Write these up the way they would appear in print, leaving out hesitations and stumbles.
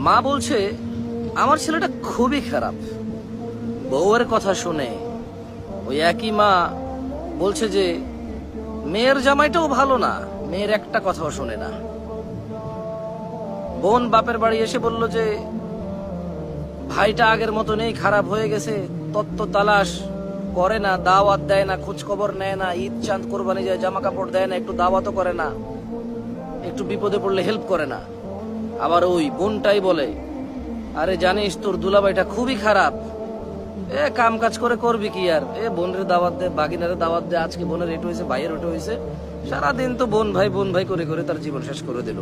মা বলছে আমার ছেলেটা খুবই খারাপ। বউয়ের কথা শুনে ওই একই মা বলছে যে মেয়ের জামাইটাও ভালো না, মেয়ের একটা কথাও শোনে না। বোন বাপের বাড়ি এসে বলল যে ভাইটা আগের মতো নেই, খারাপ হয়ে গেছে, তত্ত্ব তালাশ করে না, দাওয়াত দেয় না, খোঁজ খবর নেয় না, ঈদ চাঁদ কোরবানি যায় জামা কাপড় দেয় না, একটু দাওয়াতও করে না, একটু বিপদে পড়লে হেল্প করে না। আবার ওই বোনটাই বলে আরে জানিস তোর দুলাভাইটা খুবই খারাপ, কাম কাজ করে করবি কি আর, বোনের দাওয়াত দে, বাগিনারে দাওয়াত দে, আজকে বোনের এটো হয়েছে, ভাইয়ের ওটো হয়েছে, সারাদিন তো বোন ভাই করে করে তার জীবন শেষ করে দিল।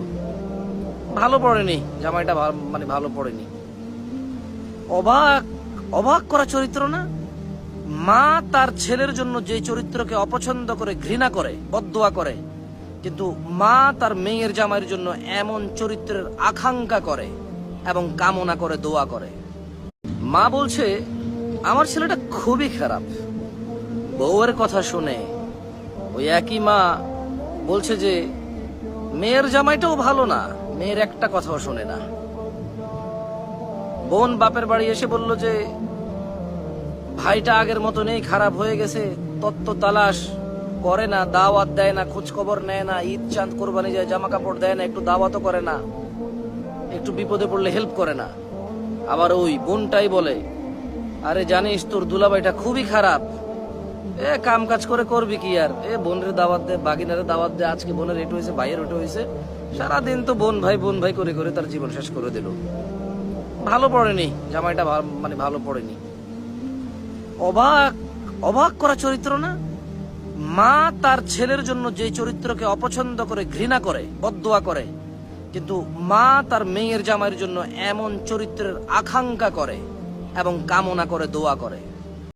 ভালো পড়েনি জামাইটা, ভালো পড়েনি। অবাক অবাক করা চরিত্র না? মা তার ছেলের জন্য যে চরিত্রকে অপছন্দ করে, ঘৃণা করে, বদদোয়া করে, কিন্তু মা তার মেয়ের জামাইয়ের জন্য এমন চরিত্রের আকাঙ্ক্ষা করে এবং কামনা করে, দোয়া করে। মা বলছে আমার ছেলেটা খুবই খারাপ। বউয়ের কথা শুনে ওই একই মা বলছে যে মেয়ের জামাইটাও ভালো না, মেয়ের একটা কথাও শোনে না। বোন বাপের বাড়ি এসে বলল যে ভাইটা আগের মতো নেই, খারাপ হয়ে গেছে, তত্ত্ব তালাশ করে না, দাওয়াত দেয় না, খোঁজ খবর নেয় না, ঈদ চাঁদ কোরবানি যায় জামা কাপড় দেয় না, একটু দাওয়াতও করে না, একটু বিপদে পড়লে হেল্প করে না। আবার ওই বোনটাই বলে আরে জানিস তোর দুলাভাইটা খুবই খারাপ, কাম কাজ করে করবি কি আর, বোনের দাওয়াত দে, বাগিনারে দাওয়াত দে, আজকে বোনের এটো হয়েছে, ভাইয়ের ওটো হয়েছে, সারাদিন তো বোন ভাই করে করে তার জীবন শেষ করে দিল। ভালো পড়েনি জামাইটা, ভালো পড়েনি। অবাক অবাক করা চরিত্র না? মা তার ছেলের জন্য যে চরিত্রকে অপছন্দ করে, ঘৃণা করে, বদদোয়া করে, কিন্তু মা তার মেয়ের জামাইয়ের জন্য এমন চরিত্রের আকাঙ্ক্ষা করে এবং কামনা করে, দোয়া করে।